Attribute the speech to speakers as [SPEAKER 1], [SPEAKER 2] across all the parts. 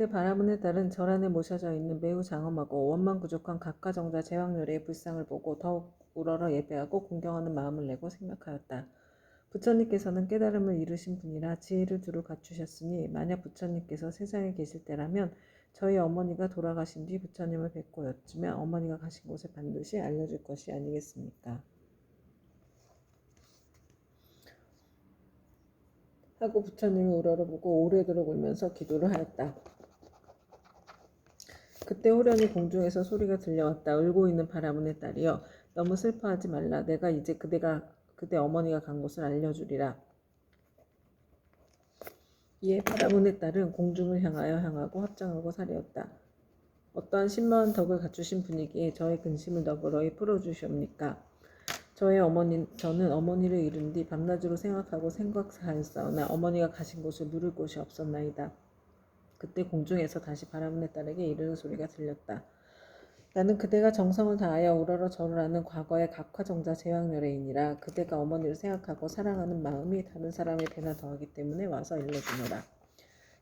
[SPEAKER 1] 그때 바라문의 딸은 절 안에 모셔져 있는 매우 장엄하고 원망부족한 각가정자 제왕열애의 불상을 보고 더욱 우러러 예배하고 공경하는 마음을 내고 생각하였다. 부처님께서는 깨달음을 이루신 분이라 지혜를 두루 갖추셨으니 만약 부처님께서 세상에 계실 때라면 저희 어머니가 돌아가신 뒤 부처님을 뵙고 여쭈면 어머니가 가신 곳을 반드시 알려줄 것이 아니겠습니까? 하고 부처님을 우러러보고 오래도록 울면서 기도를 하였다. 그때 호련히 공중에서 소리가 들려왔다. 울고 있는 바라문의 딸이여, 너무 슬퍼하지 말라. 내가 이제 그대 어머니가 간 곳을 알려주리라. 이에 바라문의 딸은 공중을 향하고 합장하고 사려었다. 어떠한 신묘한 덕을 갖추신 분이기에 저의 근심을 너그러이 풀어주시옵니까? 저는 어머니를 잃은 뒤 밤낮으로 생각하고 생각하였사오나 어머니가 가신 곳을 물을 곳이 없었나이다. 그때 공중에서 다시 바라문의 딸에게 이르는 소리가 들렸다. 나는 그대가 정성을 다하여 우러러 절을 하는 과거의 각화정자 제왕열애이니라. 그대가 어머니를 생각하고 사랑하는 마음이 다른 사람의 배나 더하기 때문에 와서 일러주노라.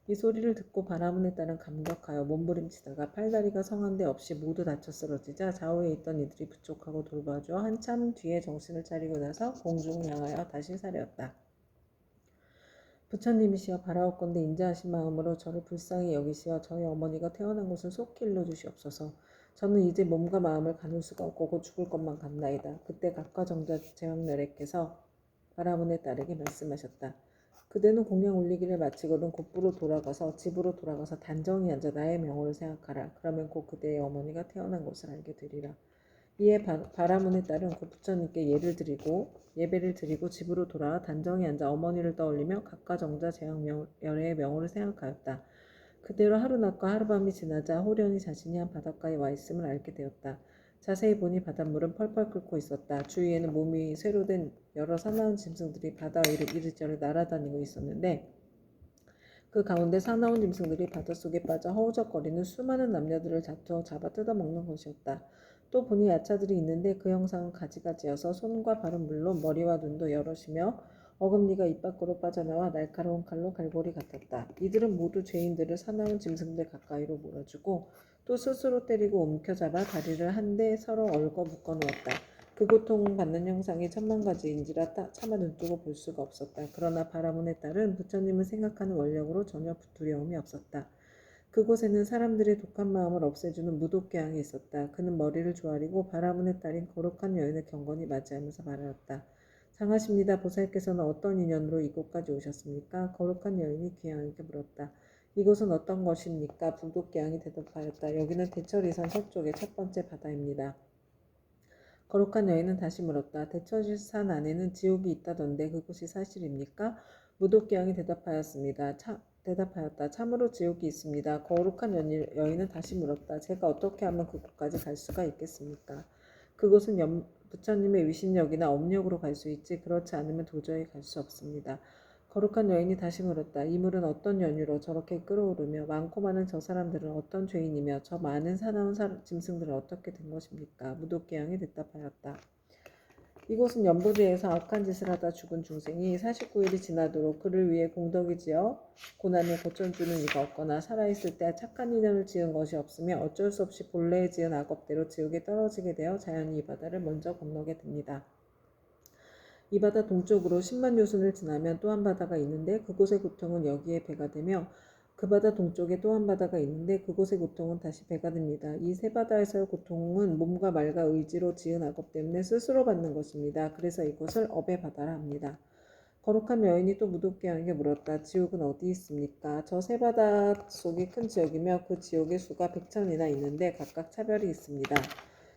[SPEAKER 1] 이 소리를 듣고 바라문의 딸은 감격하여 몸부림치다가 팔다리가 성한데 없이 모두 다쳐 쓰러지자 좌우에 있던 이들이 부족하고 돌봐주어 한참 뒤에 정신을 차리고 나서 공중을 향하여 다시 사려었다. 부처님이시여, 바라옵건대 인자하신 마음으로 저를 불쌍히 여기시어 저희 어머니가 태어난 곳을 속히 일러주시옵소서. 저는 이제 몸과 마음을 가눌 수가 없고 곧 죽을 것만 같나이다. 그때 각과정자 제왕열애께서 바라문의 딸에게 말씀하셨다. 그대는 공양 올리기를 마치거든 집으로 돌아가서 단정히 앉아 나의 명호를 생각하라. 그러면 곧 그대의 어머니가 태어난 곳을 알게 되리라. 이에 바라문의 딸은 곧 부처님께 예배를 드리고 집으로 돌아와 단정히 앉아 어머니를 떠올리며 각과정자 제왕열애의 명호를 생각하였다. 그대로 하루낮과 하룻밤이 지나자 호련히 자신이 한 바닷가에 와 있음을 알게 되었다. 자세히 보니 바닷물은 펄펄 끓고 있었다. 주위에는 몸이 쇠로 된 여러 사나운 짐승들이 바다 위를 이리저리 날아다니고 있었는데 그 가운데 사나운 짐승들이 바닷속에 빠져 허우적거리는 수많은 남녀들을 다투어 잡아 뜯어먹는 것이었다. 또 보니 야차들이 있는데 그 형상은 가지가지여서 손과 발은 물론 머리와 눈도 여럿이며 어금니가 입 밖으로 빠져나와 날카로운 칼로 갈고리 같았다. 이들은 모두 죄인들을 사나운 짐승들 가까이로 몰아주고 또 스스로 때리고 움켜잡아 다리를 한데 서로 얽어 묶어놓았다. 그 고통받는 형상이 천만가지인지라 차마 눈뜨고 볼 수가 없었다. 그러나 바라문의 딸은 부처님을 생각하는 원력으로 전혀 두려움이 없었다. 그곳에는 사람들의 독한 마음을 없애주는 무독개항이 있었다. 그는 머리를 조아리고 바라문의 딸인 거룩한 여인을 경건히 맞이하면서 말하였다. 장하십니다. 보살께서는 어떤 인연으로 이곳까지 오셨습니까? 거룩한 여인이 귀양에게 물었다. 이곳은 어떤 것입니까? 무독개항이 대답하였다. 여기는 대처리산 서쪽의 첫 번째 바다입니다. 거룩한 여인은 다시 물었다. 대처리산 안에는 지옥이 있다던데 그곳이 사실입니까? 무독개항이 대답하였다. 참으로 지옥이 있습니다. 거룩한 여인은 다시 물었다. 제가 어떻게 하면 그곳까지 갈 수가 있겠습니까? 그곳은 부처님의 위신력이나 업력으로 갈 수 있지 그렇지 않으면 도저히 갈 수 없습니다. 거룩한 여인이 다시 물었다. 이 물은 어떤 연유로 저렇게 끓어오르며 많고 많은 저 사람들은 어떤 죄인이며 저 많은 사나운 짐승들은 어떻게 된 것입니까? 무독개항이 대답하였다. 이곳은 연부대에서 악한 짓을 하다 죽은 중생이 49일이 지나도록 그를 위해 공덕이 지어 고난을 고쳐주는 이가 없거나 살아있을 때 착한 인연을 지은 것이 없으며 어쩔 수 없이 본래에 지은 악업대로 지옥에 떨어지게 되어 자연히 이 바다를 먼저 건너게 됩니다. 이 바다 동쪽으로 10만 요순을 지나면 또 한 바다가 있는데 그곳의 고통은 여기에 배가 되며 그 바다 동쪽에 또 한 바다가 있는데 그곳의 고통은 다시 배가 됩니다. 이 세 바다에서의 고통은 몸과 말과 의지로 지은 악업 때문에 스스로 받는 것입니다. 그래서 이곳을 업의 바다라 합니다. 거룩한 여인이 또 무독개항에게 물었다. 지옥은 어디 있습니까? 저 세 바다 속이 큰 지옥이며 그 지옥의 수가 100천이나 있는데 각각 차별이 있습니다.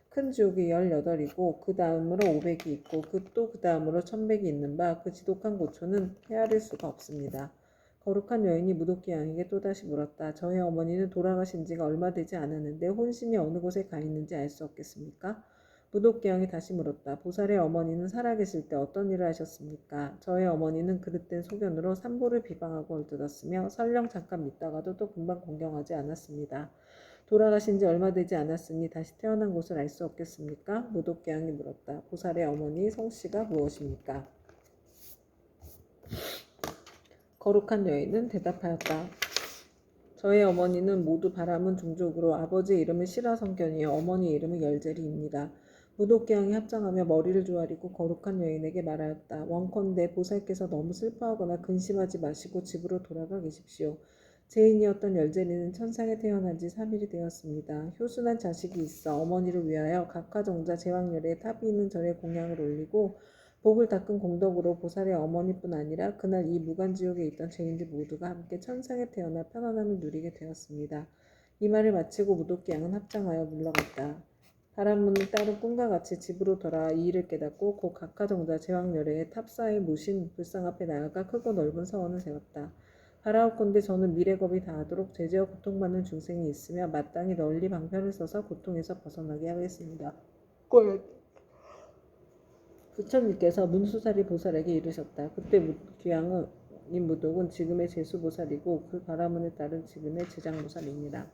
[SPEAKER 1] 큰 지옥이 18이고 그 다음으로 500이 있고 그 다음으로 1100이 있는 바 그 지독한 고초는 헤아릴 수가 없습니다. 거룩한 여인이 무독개항에게 또다시 물었다. 저의 어머니는 돌아가신 지가 얼마 되지 않았는데 혼신이 어느 곳에 가 있는지 알 수 없겠습니까? 무독개항이 다시 물었다. 보살의 어머니는 살아계실 때 어떤 일을 하셨습니까? 저의 어머니는 그릇된 소견으로 산보를 비방하고 얼뜯었으며 설령 잠깐 믿다가도 또 금방 공경하지 않았습니다. 돌아가신 지 얼마 되지 않았으니 다시 태어난 곳을 알 수 없겠습니까? 무독개항이 물었다. 보살의 어머니 성씨가 무엇입니까? 거룩한 여인은 대답하였다. 저의 어머니는 모두 바람은 종족으로 아버지의 이름은 시라성견이요 어머니의 이름은 열재리입니다. 무도기양이 합장하며 머리를 조아리고 거룩한 여인에게 말하였다. 원컨대 보살께서 너무 슬퍼하거나 근심하지 마시고 집으로 돌아가 계십시오. 제인이었던 열재리는 천상에 태어난 지 3일이 되었습니다. 효순한 자식이 있어 어머니를 위하여 각하정자 제왕열에 탑이 있는 절에 공양을 올리고 복을 닦은 공덕으로 보살의 어머니뿐 아니라 그날 이 무간지옥에 있던 죄인들 모두가 함께 천상에 태어나 편안함을 누리게 되었습니다. 이 말을 마치고 무도기양은 합장하여 물러갔다. 바람문을 따른 꿈과 같이 집으로 돌아와 이 일을 깨닫고 곧 각하정자 제왕열의 탑사에 모신 불상 앞에 나아가 크고 넓은 서원을 세웠다. 바라옵건대 저는 미래겁이 다하도록 죄지어 고통받는 중생이 있으며 마땅히 널리 방편을 써서 고통에서 벗어나게 하겠습니다. 부처님께서 문수사리 보살에게 이르셨다. 그때 귀양은 이 무독은 지금의 제수보살이고 그 바라문에 따른 지금의 제장보살입니다.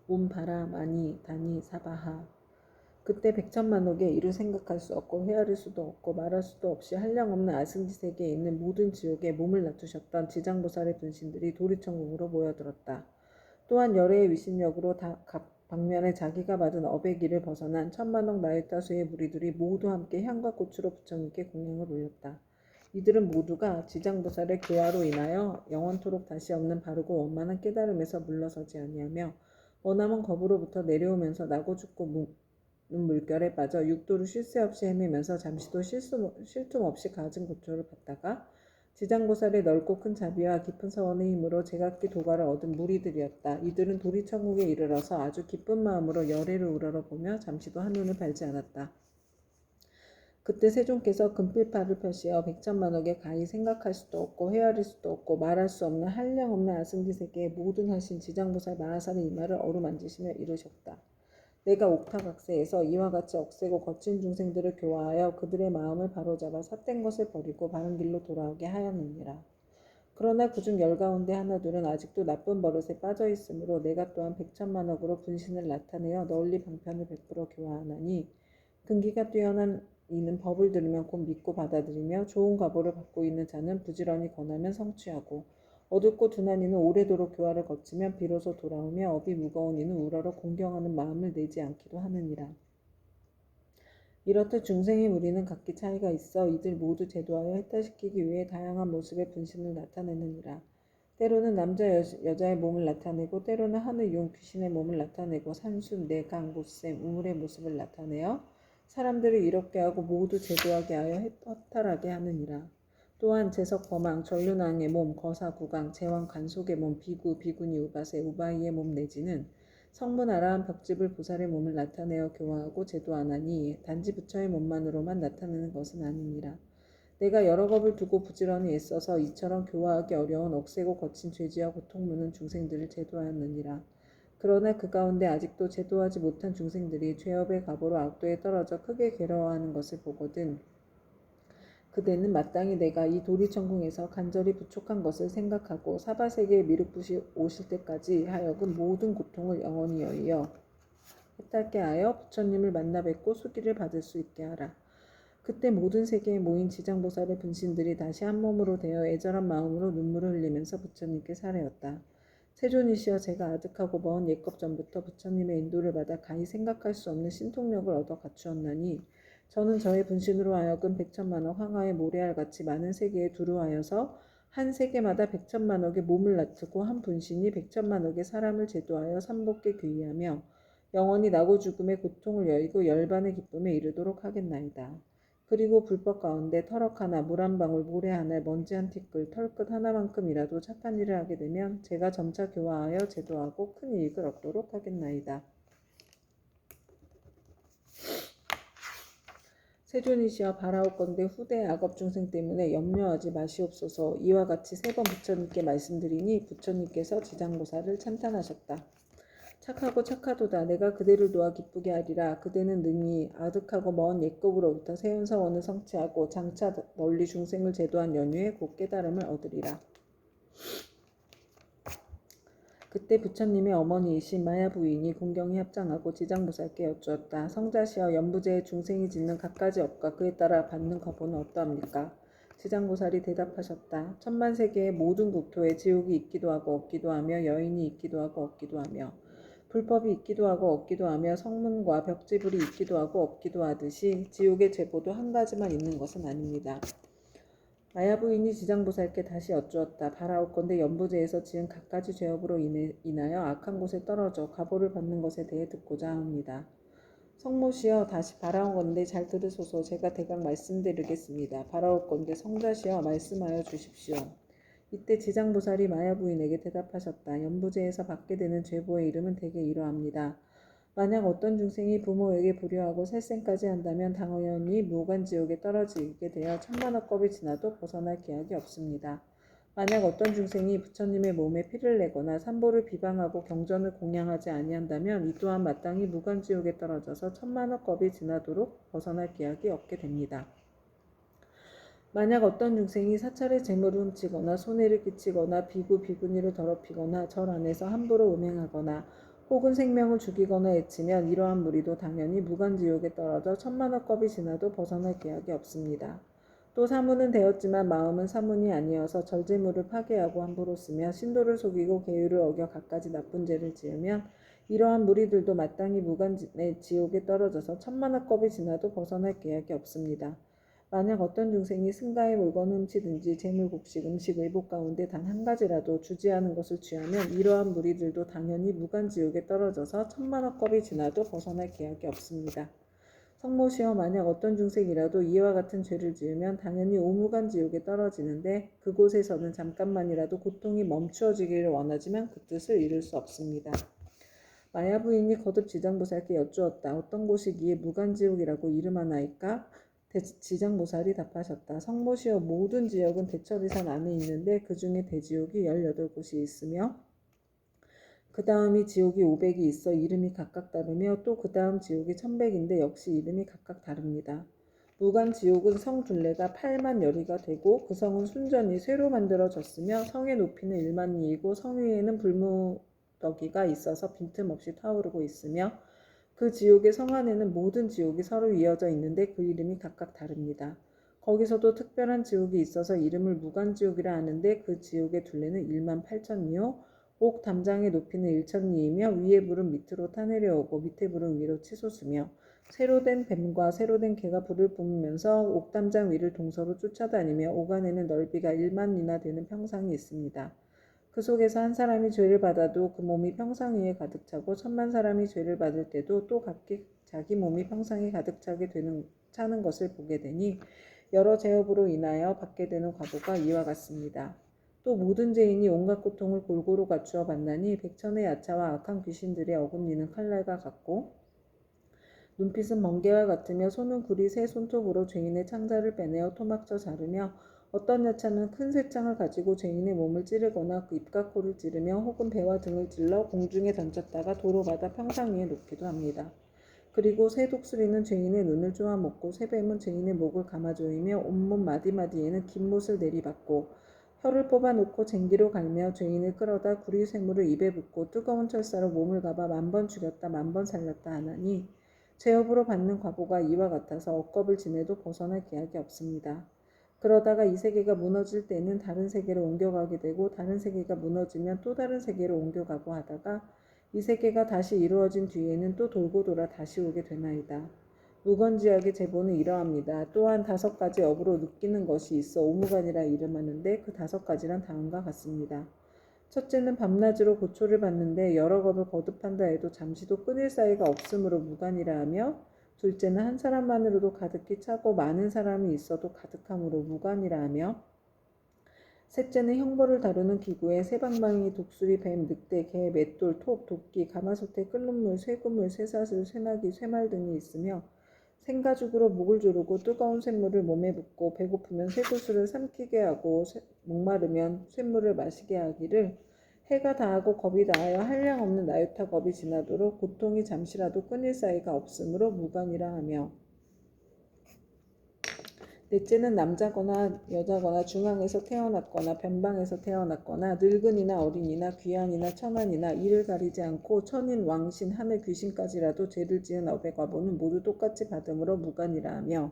[SPEAKER 1] 온 바라 마니 다니 사바하. 그때 백천만옥에 이루 생각할 수 없고 헤아릴 수도 없고 말할 수도 없이 한량없는 아승지 세계에 있는 모든 지옥에 몸을 낮추셨던 지장보살의 분신들이 도리천국으로 모여들었다. 또한 열애의 위신력으로 각 방면에 자기가 받은 업의 길을 벗어난 천만억 나이다수의 무리들이 모두 함께 향과 꽃으로 부처님께 공양을 올렸다. 이들은 모두가 지장보살의 교화로 인하여 영원토록 다시 없는 바르고 원만한 깨달음에서 물러서지 아니하며 머나먼 겁으로부터 내려오면서 나고 죽고 물결에 빠져 육도를 쉴 새 없이 헤매면서 잠시도 쉴 틈 없이 가진 고초를 받다가 지장보살의 넓고 큰 자비와 깊은 서원의 힘으로 제각기 도가를 얻은 무리들이었다. 이들은 도리천국에 이르러서 아주 기쁜 마음으로 열애를 우러러보며 잠시도 한눈을 팔지 않았다. 그때 세존께서 금필파를 펴시어 백천만억에 가히 생각할 수도 없고 헤아릴 수도 없고 말할 수 없는 한량없는 아승지 세계의 모든 하신 지장보살 마하산의 이마를 어루만지시며 이르셨다. 내가 옥타각세에서 이와 같이 억세고 거친 중생들을 교화하여 그들의 마음을 바로잡아 삿된 것을 버리고 바른 길로 돌아오게 하였느니라. 그러나 그중 열 가운데 하나둘은 아직도 나쁜 버릇에 빠져 있으므로 내가 또한 백천만억으로 분신을 나타내어 널리 방편을 베풀어 교화하나니 근기가 뛰어난 이는 법을 들으면 곧 믿고 받아들이며 좋은 과보를 받고 있는 자는 부지런히 권하면 성취하고 어둡고 둔한 이는 오래도록 교화를 거치면 비로소 돌아오며 업이 무거운 이는 우러러 공경하는 마음을 내지 않기도 하느니라. 이렇듯 중생의 무리는 각기 차이가 있어 이들 모두 제도하여 해탈시키기 위해 다양한 모습의 분신을 나타내느니라. 때로는 남자 여자의 몸을 나타내고 때로는 하늘 용 귀신의 몸을 나타내고 산수 내강 못샘 우물의 모습을 나타내어 사람들을 이롭게 하고 모두 제도하게 하여 허탈하게 하느니라. 또한 제석 범왕 전륜왕의 몸 거사 구강 제왕 간속의 몸 비구 비구니 우바세 우바이의 몸 내지는 성문 아라한 벽집을 보살의 몸을 나타내어 교화하고 제도하나니 단지 부처의 몸만으로만 나타내는 것은 아니니라. 내가 여러 겁을 두고 부지런히 애써서 이처럼 교화하기 어려운 억세고 거친 죄지와 고통 무는 중생들을 제도하였느니라. 그러나 그 가운데 아직도 제도하지 못한 중생들이 죄업의 가보로 악도에 떨어져 크게 괴로워하는 것을 보거든 그대는 마땅히 내가 이 도리천궁에서 간절히 부족한 것을 생각하고 사바세계의 미륵붓이 오실 때까지 하여금 모든 고통을 영원히 여의어 해탈게 하여 부처님을 만나 뵙고 수기를 받을 수 있게 하라. 그때 모든 세계에 모인 지장보살의 분신들이 다시 한 몸으로 되어 애절한 마음으로 눈물을 흘리면서 부처님께 사례었다. 세존이시여 제가 아득하고 먼 옛것 전부터 부처님의 인도를 받아 가히 생각할 수 없는 신통력을 얻어 갖추었나니 저는 저의 분신으로 하여금 백천만억 황하의 모래알같이 많은 세계에 두루하여서 한 세계마다 백천만억의 몸을 낮추고 한 분신이 백천만억의 사람을 제도하여 삼복게 귀의하며 영원히 나고 죽음의 고통을 여의고 열반의 기쁨에 이르도록 하겠나이다. 그리고 불법 가운데 터럭 하나, 물 한 방울, 모래 하나, 먼지 한 티끌, 털끝 하나만큼이라도 착한 일을 하게 되면 제가 점차 교화하여 제도하고 큰 이익을 얻도록 하겠나이다. 세존이시여 바라옵건대 후대의 악업 중생 때문에 염려하지 마시옵소서. 이와 같이 세 번 부처님께 말씀드리니 부처님께서 지장보살을 찬탄하셨다. 착하고 착하도다. 내가 그대를 도와 기쁘게 하리라. 그대는 능히 아득하고 먼 옛급으로부터 세운 서원을 성취하고 장차 널리 중생을 제도한 연후에 곧 깨달음을 얻으리라. 그때 부처님의 어머니이신 마야 부인이 공경히 합장하고 지장보살께 여쭈었다. 성자시여 연부제의 중생이 짓는 갖가지 업과 그에 따라 받는 거보는 어떠합니까? 지장보살이 대답하셨다. 천만세계의 모든 국토에 지옥이 있기도 하고 없기도 하며 여인이 있기도 하고 없기도 하며 불법이 있기도 하고 없기도 하며 성문과 벽지불이 있기도 하고 없기도 하듯이 지옥의 제보도 한 가지만 있는 것은 아닙니다. 마야 부인이 지장보살께 다시 여쭈었다. 바라옵건대 연부제에서 지은 갖가지 죄업으로 인하여 악한 곳에 떨어져 가보를 받는 것에 대해 듣고자 합니다. 성모시여 다시 바라옵건대 잘 들으소서. 제가 대강 말씀드리겠습니다. 바라옵건대 성자시여 말씀하여 주십시오. 이때 지장보살이 마야 부인에게 대답하셨다. 연부제에서 받게 되는 죄보의 이름은 대개 이러합니다. 만약 어떤 중생이 부모에게 불효하고 살생까지 한다면 당연히 무간지옥에 떨어지게 되어 천만억겁이 지나도 벗어날 기약이 없습니다. 만약 어떤 중생이 부처님의 몸에 피를 내거나 삼보를 비방하고 경전을 공양하지 아니한다면 이 또한 마땅히 무간지옥에 떨어져서 천만억겁이 지나도록 벗어날 기약이 없게 됩니다. 만약 어떤 중생이 사찰의 재물을 훔치거나 손해를 끼치거나 비구 비구니를 더럽히거나 절 안에서 함부로 음행하거나 혹은 생명을 죽이거나 해치면 이러한 무리도 당연히 무간지옥에 떨어져 천만억겁이 지나도 벗어날 기약이 없습니다. 또 사문은 되었지만 마음은 사문이 아니어서 절제물을 파괴하고 함부로 쓰며 신도를 속이고 계율을 어겨 갖가지 나쁜 죄를 지으면 이러한 무리들도 마땅히 무간의 지옥에 떨어져서 천만억겁이 지나도 벗어날 기약이 없습니다. 만약 어떤 중생이 승가의 물건을 훔치든지 재물곡식, 음식, 의복 가운데 단 한 가지라도 주지 않은 것을 취하면 이러한 무리들도 당연히 무간지옥에 떨어져서 천만억겁이 지나도 벗어날 기약이 없습니다. 성모시여 만약 어떤 중생이라도 이와 같은 죄를 지으면 당연히 오무간지옥에 떨어지는데 그곳에서는 잠깐만이라도 고통이 멈추어지기를 원하지만 그 뜻을 이룰 수 없습니다. 마야 부인이 거듭 지장보살께 여쭈었다. 어떤 곳이기에 무간지옥이라고 이름하나이까? 지장보살이 답하셨다. 성모시여 모든 지역은 대처리산 안에 있는데 그 중에 대지옥이 18곳이 있으며 그 다음이 지옥이 500이 있어 이름이 각각 다르며 또 그 다음 지옥이 1100인데 역시 이름이 각각 다릅니다. 무간지옥은 성 둘레가 8만 여리가 되고 그 성은 순전히 쇠로 만들어졌으며 성의 높이는 1만 리이고 성 위에는 불무더기가 있어서 빈틈없이 타오르고 있으며 그 지옥의 성 안에는 모든 지옥이 서로 이어져 있는데 그 이름이 각각 다릅니다. 거기서도 특별한 지옥이 있어서 이름을 무간지옥이라 하는데 그 지옥의 둘레는 1만 8천리요 옥 담장의 높이는 1천리이며 위에 불은 밑으로 타내려오고 밑에 불은 위로 치솟으며 새로 된 뱀과 새로 된 개가 불을 뿜으면서 옥 담장 위를 동서로 쫓아다니며 옥 안에는 넓이가 1만 리나 되는 평상이 있습니다. 그 속에서 한 사람이 죄를 받아도 그 몸이 평상 위에 가득 차고 1000만 사람이 죄를 받을 때도 또 각기 자기 몸이 평상에 가득 차는 것을 보게 되니 여러 죄업으로 인하여 받게 되는 과보가 이와 같습니다. 또 모든 죄인이 온갖 고통을 골고루 갖추어 받나니 백천의 야차와 악한 귀신들의 어금니는 칼날과 같고 눈빛은 멍게와 같으며 손은 구리 새 손톱으로 죄인의 창자를 빼내어 토막쳐 자르며 어떤 야차는 큰 쇠창을 가지고 죄인의 몸을 찌르거나 그 입과 코를 찌르며 혹은 배와 등을 찔러 공중에 던졌다가 도로 바다 평상 위에 놓기도 합니다. 그리고 새 독수리는 죄인의 눈을 쪼아먹고 새뱀은 죄인의 목을 감아조이며 온몸 마디마디에는 긴 못을 내리받고 혀를 뽑아놓고 쟁기로 갈며 죄인을 끌어다 구리 쇠물을 입에 붓고 뜨거운 철사로 몸을 감아 1000번 죽였다 1000번 살렸다 하나니 죄업으로 받는 과보가 이와 같아서 억겁을 지내도 벗어날 기약이 없습니다. 그러다가 이 세계가 무너질 때는 다른 세계로 옮겨가게 되고 다른 세계가 무너지면 또 다른 세계로 옮겨가고 하다가 이 세계가 다시 이루어진 뒤에는 또 돌고 돌아 다시 오게 되나이다. 무간지옥의 제보는 이러합니다. 또한 5가지 업으로 느끼는 것이 있어 오무간이라 이름하는데 그 5가지란 다음과 같습니다. 첫째는 밤낮으로 고초를 받는데 여러 겁을 거듭한다 해도 잠시도 끊을 사이가 없으므로 무간이라 하며 둘째는 한 사람만으로도 가득히 차고 많은 사람이 있어도 가득함으로 무간이라 하며 셋째는 형벌을 다루는 기구에 새방망이, 독수리, 뱀, 늑대, 개, 맷돌, 톱, 도끼, 가마솥에 끓는 물, 쇠그물, 쇠사슬, 쇠나기, 쇠말 등이 있으며 생가죽으로 목을 조르고 뜨거운 쇳물을 몸에 붓고 배고프면 쇠구슬을 삼키게 하고 목마르면 쇳물을 마시게 하기를 해가 다하고 겁이 다하여 한량 없는 나유타 겁이 지나도록 고통이 잠시라도 끊일 사이가 없으므로 무간이라 하며 넷째는 남자거나 여자거나 중앙에서 태어났거나 변방에서 태어났거나 늙은이나 어린이나 귀한이나 천한이나 이를 가리지 않고 천인, 왕신, 하늘 귀신까지라도 죄를 지은 업의 과보는 모두 똑같이 받음으로 무간이라 하며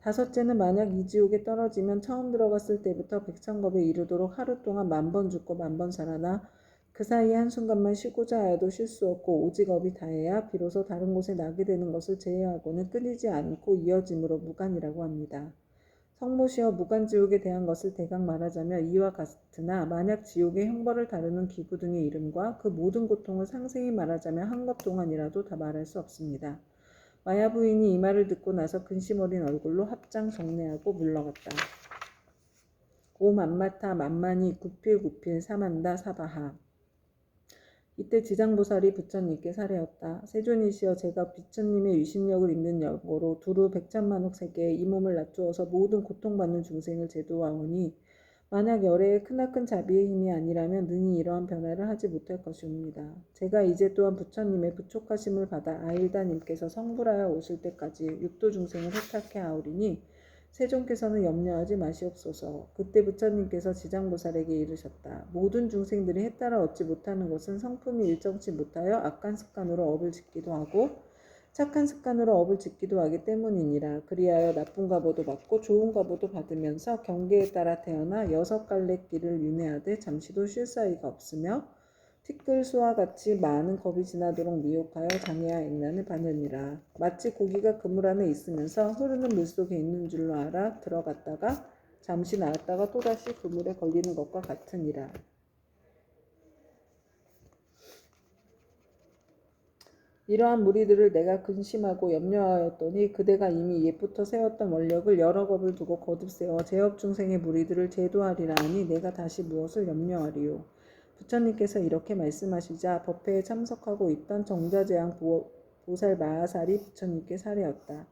[SPEAKER 1] 다섯째는 만약 이 지옥에 떨어지면 처음 들어갔을 때부터 백천겁에 이르도록 하루 동안 10,000번 죽고 10,000번 살아나 그 사이에 한순간만 쉬고자 하여도 쉴 수 없고 오직 업이 다해야 비로소 다른 곳에 나게 되는 것을 제외하고는 끊이지 않고 이어짐으로 무간이라고 합니다. 성모시어 무간지옥에 대한 것을 대강 말하자면 이와 같으나 만약 지옥의 형벌을 다루는 기구 등의 이름과 그 모든 고통을 상세히 말하자면 한 것 동안이라도 다 말할 수 없습니다. 마야 부인이 이 말을 듣고 나서 근심 어린 얼굴로 합장 정례하고 물러갔다. 오 만마타 만만히 구필구필 사만다 사바하. 이때 지장보살이 부처님께 사례었다. 세존이시여 제가 부처님의 위신력을 입는 여고로 두루 백천만억 세계에 이 몸을 낮추어서 모든 고통받는 중생을 제도하오니 만약 열애의 크나큰 자비의 힘이 아니라면 능히 이러한 변화를 하지 못할 것이옵니다. 제가 이제 또한 부처님의 부촉하심을 받아 아일다님께서 성불하여 오실 때까지 육도 중생을 회탁해 하오리니 세존께서는 염려하지 마시옵소서. 그때 부처님께서 지장보살에게 이르셨다. 모든 중생들이 해따라 얻지 못하는 것은 성품이 일정치 못하여 악한 습관으로 업을 짓기도 하고 착한 습관으로 업을 짓기도 하기 때문이니라. 그리하여 나쁜 과보도 받고 좋은 과보도 받으면서 경계에 따라 태어나 6갈래 길을 윤회하되 잠시도 쉴 사이가 없으며 티끌수와 같이 많은 겁이 지나도록 미혹하여 장애와 액난을 받느니라. 마치 고기가 그물 안에 있으면서 흐르는 물속에 있는 줄로 알아 들어갔다가 잠시 나왔다가 또다시 그물에 걸리는 것과 같으니라. 이러한 무리들을 내가 근심하고 염려하였더니 그대가 이미 옛부터 세웠던 원력을 여러 겁을 두고 거듭 세워 제업중생의 무리들을 제도하리라 하니 내가 다시 무엇을 염려하리요. 부처님께서 이렇게 말씀하시자 법회에 참석하고 있던 정자재앙 보살 마하살이 부처님께 사례었다.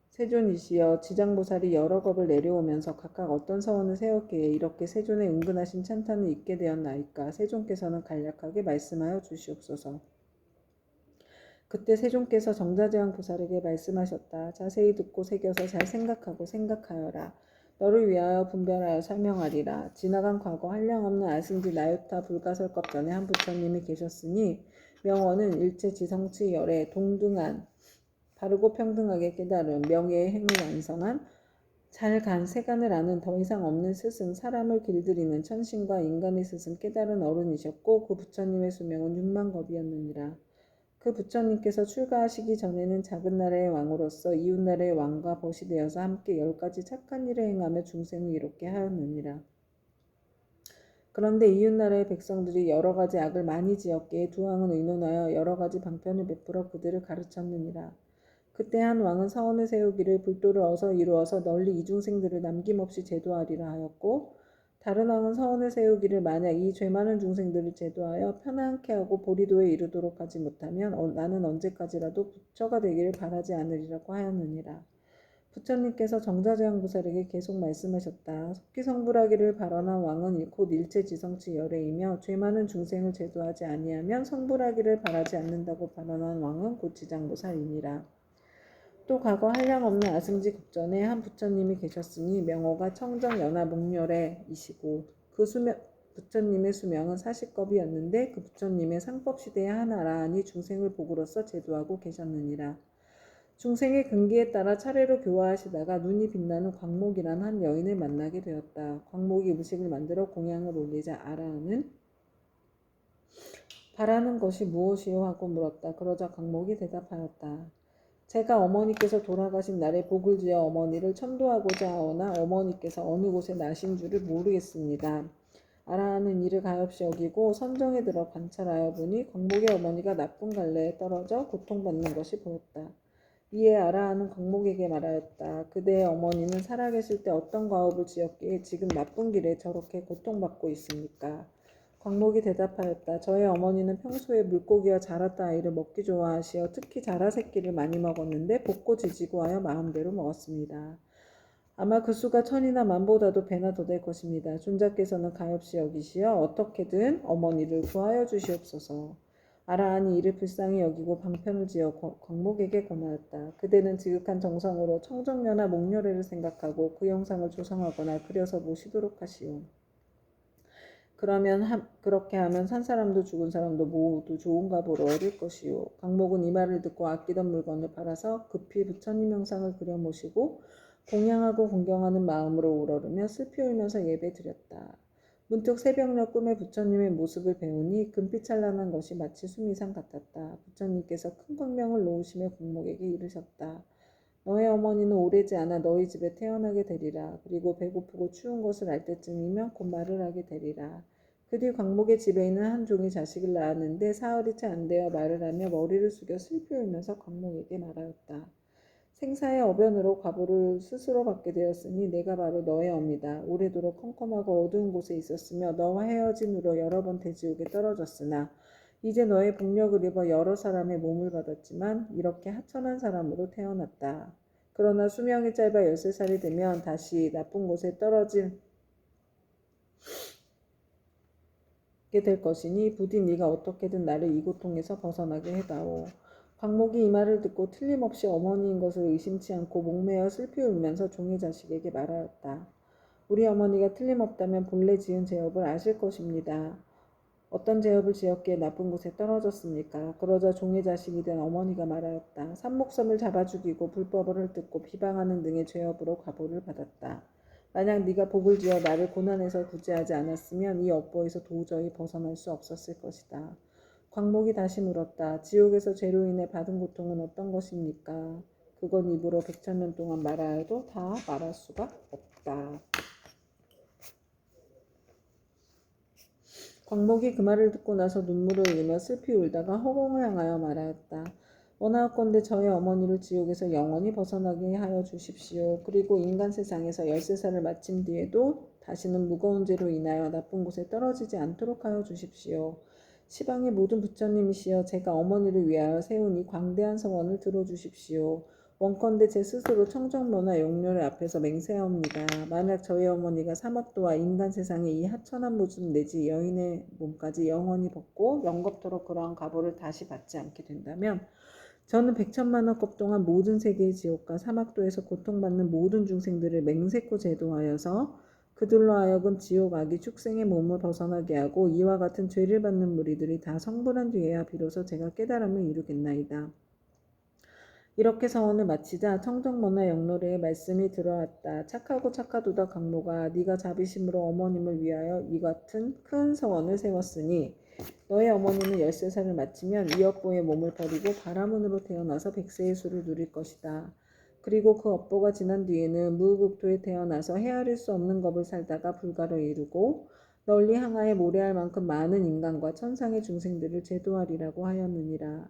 [SPEAKER 1] 세존이시여 지장보살이 여러 겁을 내려오면서 각각 어떤 서원을 세웠기에 이렇게 세존의 은근하신 찬탄을 잊게 되었나이까. 세존께서는 간략하게 말씀하여 주시옵소서. 그때 세존께서 정자재앙 보살에게 말씀하셨다. 자세히 듣고 새겨서 잘 생각하고 생각하여라. 너를 위하여 분별하여 설명하리라. 지나간 과거 한량없는 아승지 나유타 불가설법 전에 한 부처님이 계셨으니 명언은 일체 지성치 열애 동등한 바르고 평등하게 깨달은 명예의 행위 완성한 잘간 세간을 아는 더 이상 없는 스승 사람을 길들이는 천신과 인간의 스승 깨달은 어른이셨고 그 부처님의 수명은 6만겁이었느니라. 그 부처님께서 출가하시기 전에는 작은 나라의 왕으로서 이웃나라의 왕과 벗이 되어서 함께 10가지 착한 일을 행하며 중생을 이롭게 하였느니라. 그런데 이웃나라의 백성들이 여러 가지 악을 많이 지었기에 두 왕은 의논하여 여러 가지 방편을 베풀어 그들을 가르쳤느니라. 그때 한 왕은 서원을 세우기를 불도를 어서 이루어서 널리 이중생들을 남김없이 제도하리라 하였고 다른 왕은 서원을 세우기를 만약 이 죄 많은 중생들을 제도하여 편안케 하고 보리도에 이르도록 하지 못하면 나는 언제까지라도 부처가 되기를 바라지 않으리라고 하였느니라. 부처님께서 정자재앙보살에게 계속 말씀하셨다. 속기성불하기를 바라는 왕은 곧 일체지성치 열애이며 죄 많은 중생을 제도하지 아니하면 성불하기를 바라지 않는다고 발언한 왕은 곧 지장보살이니라. 또 과거 한량없는 아승지 국전에 한 부처님이 계셨으니 명호가 청정연화목렬해이시고 그 부처님의 수명은 40겁이었는데 그 부처님의 상법시대의 하나라 하니 중생을 복으로서 제도하고 계셨느니라. 중생의 근기에 따라 차례로 교화하시다가 눈이 빛나는 광목이란 한 여인을 만나게 되었다. 광목이 음식을 만들어 공양을 올리자 아라는 바라는 것이 무엇이요 하고 물었다. 그러자 광목이 대답하였다. 제가 어머니께서 돌아가신 날에 복을 지어 어머니를 천도하고자 하오나 어머니께서 어느 곳에 나신 줄을 모르겠습니다. 아라하는 이를 가엾이 여기고 선정에 들어 관찰하여 보니 광목의 어머니가 나쁜 갈래에 떨어져 고통받는 것이 보였다. 이에 아라하는 광목에게 말하였다. 그대의 어머니는 살아계실 때 어떤 과업을 지었기에 지금 나쁜 길에 저렇게 고통받고 있습니까? 광목이 대답하였다. 저의 어머니는 평소에 물고기와 자라다 아이를 먹기 좋아하시어 특히 자라 새끼를 많이 먹었는데 볶고 지지고 하여 마음대로 먹었습니다. 아마 그 수가 천이나 만보다도 배나 더 될 것입니다. 존자께서는 가엾이 여기시어 어떻게든 어머니를 구하여 주시옵소서. 아라하니 이를 불쌍히 여기고 방편을 지어 광목에게 권하였다. 그대는 지극한 정성으로 청정연화 목렬회를 생각하고 그 영상을 조성하거나 그려서 모시도록 하시오. 그렇게 하면 산 사람도 죽은 사람도 모두 좋은 값으로 얻을 것이요. 강목은 이 말을 듣고 아끼던 물건을 팔아서 급히 부처님 형상을 그려 모시고 공양하고 공경하는 마음으로 우러르며 슬피 울면서 예배 드렸다. 문득 새벽녘 꿈에 부처님의 모습을 배우니 금빛 찬란한 것이 마치 수미상 같았다. 부처님께서 큰 광명을 놓으시며 공목에게 이르셨다. 너의 어머니는 오래지 않아 너희 집에 태어나게 되리라. 그리고 배고프고 추운 것을 알 때쯤이면 곧 말을 하게 되리라. 그 뒤 광목의 집에 있는 한 종이 자식을 낳았는데 사흘이 채 안 되어 말을 하며 머리를 숙여 슬피 울면서 광목에게 말하였다. 생사의 어변으로 과보를 스스로 받게 되었으니 내가 바로 너의 어미다. 오래도록 컴컴하고 어두운 곳에 있었으며 너와 헤어진 후로 여러 번 대지옥에 떨어졌으나 이제 너의 복력을 입어 여러 사람의 몸을 받았지만 이렇게 하천한 사람으로 태어났다. 그러나 수명이 짧아 13살이 되면 다시 나쁜 곳에 떨어지게 될 것이니 부디 네가 어떻게든 나를 이 고통에서 벗어나게 해다오. 광목이 이 말을 듣고 틀림없이 어머니인 것을 의심치 않고 목매어 슬피 울면서 종의 자식에게 말하였다. 우리 어머니가 틀림없다면 본래 지은 죄업을 아실 것입니다. 어떤 죄업을 지었기에 나쁜 곳에 떨어졌습니까? 그러자 종의 자식이 된 어머니가 말하였다. 산목섬을 잡아 죽이고 불법을 헐뜯고 비방하는 등의 죄업으로 과보를 받았다. 만약 네가 복을 지어 나를 고난에서 구제하지 않았으면 이 업보에서 도저히 벗어날 수 없었을 것이다. 광목이 다시 물었다. 지옥에서 죄로 인해 받은 고통은 어떤 것입니까? 그건 입으로 100,000년 동안 말하여도 다 말할 수가 없다. 광목이 그 말을 듣고 나서 눈물을 흘리며 슬피 울다가 허공을 향하여 말하였다. 원하옵건대 저의 어머니를 지옥에서 영원히 벗어나게 하여 주십시오. 그리고 인간 세상에서 13살을 마친 뒤에도 다시는 무거운 죄로 인하여 나쁜 곳에 떨어지지 않도록 하여 주십시오. 시방의 모든 부처님이시여 제가 어머니를 위하여 세운 이 광대한 서원을 들어주십시오. 원컨대 제 스스로 청정모나 용료를 앞에서 맹세하옵니다. 만약 저희 어머니가 사막도와 인간 세상의 이 하천한 모습 내지 여인의 몸까지 영원히 벗고 영겁토록 그러한 가보를 다시 받지 않게 된다면 저는 100,000,000억 동안 모든 세계의 지옥과 사막도에서 고통받는 모든 중생들을 맹세코 제도하여서 그들로 하여금 지옥 악이 축생의 몸을 벗어나게 하고 이와 같은 죄를 받는 무리들이 다 성불한 뒤에야 비로소 제가 깨달음을 이루겠나이다. 이렇게 서원을 마치자 청정모나 영노래의 말씀이 들어왔다. 착하고 착하도다 강모가 네가 자비심으로 어머님을 위하여 이 같은 큰 서원을 세웠으니 너의 어머니는 13살을 마치면 이업보의 몸을 버리고 바라문으로 태어나서 100세의 수를 누릴 것이다. 그리고 그 업보가 지난 뒤에는 무국토에 태어나서 헤아릴 수 없는 겁을 살다가 불가를 이루고 널리 항하에 모래할 만큼 많은 인간과 천상의 중생들을 제도하리라고 하였느니라.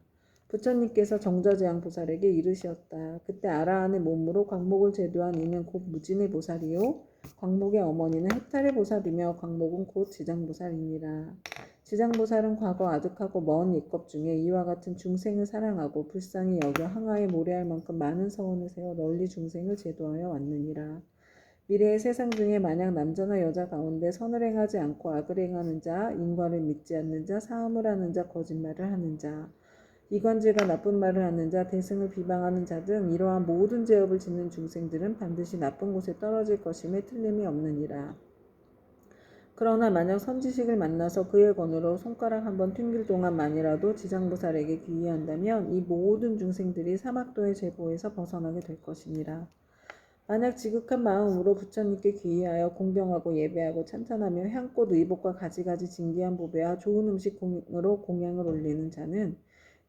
[SPEAKER 1] 부처님께서 정저재앙보살에게 이르시었다. 그때 아라한의 몸으로 광목을 제도한 이는 곧 무진의 보살이요 광목의 어머니는 해탈의 보살이며 광목은 곧 지장보살이니라. 지장보살은 과거 아득하고 먼 옛것 중에 이와 같은 중생을 사랑하고 불쌍히 여겨 항하에 모래할 만큼 많은 서원을 세워 널리 중생을 제도하여 왔느니라. 미래의 세상 중에 만약 남자나 여자 가운데 선을 행하지 않고 악을 행하는 자, 인과를 믿지 않는 자, 사음을 하는 자, 거짓말을 하는 자, 이관질과 나쁜 말을 하는 자, 대승을 비방하는 자 등 이러한 모든 죄업을 짓는 중생들은 반드시 나쁜 곳에 떨어질 것임에 틀림이 없느니라. 그러나 만약 선지식을 만나서 그의 권으로 손가락 한번 튕길 동안만이라도 지장보살에게 귀의한다면 이 모든 중생들이 사막도의 죄보에서 벗어나게 될 것이니라. 만약 지극한 마음으로 부처님께 귀의하여 공경하고 예배하고 찬탄하며 향꽃 의복과 가지가지 진귀한 보배와 좋은 음식으로 공양을 올리는 자는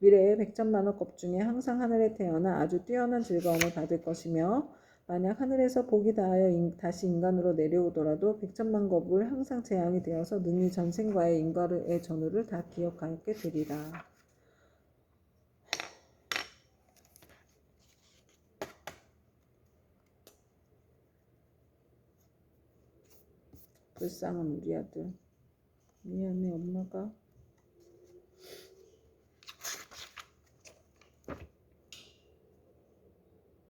[SPEAKER 1] 미래의 100,000,000억 급 중에 항상 하늘에 태어나 아주 뛰어난 즐거움을 받을 것이며 만약 하늘에서 복이 다하여 다시 인간으로 내려오더라도 100,000,000 겁을 항상 재앙이 되어서 능히 전생과의 인과의 전후를 다 기억하게 되리라. 불쌍한 우리 아들. 미안해 엄마가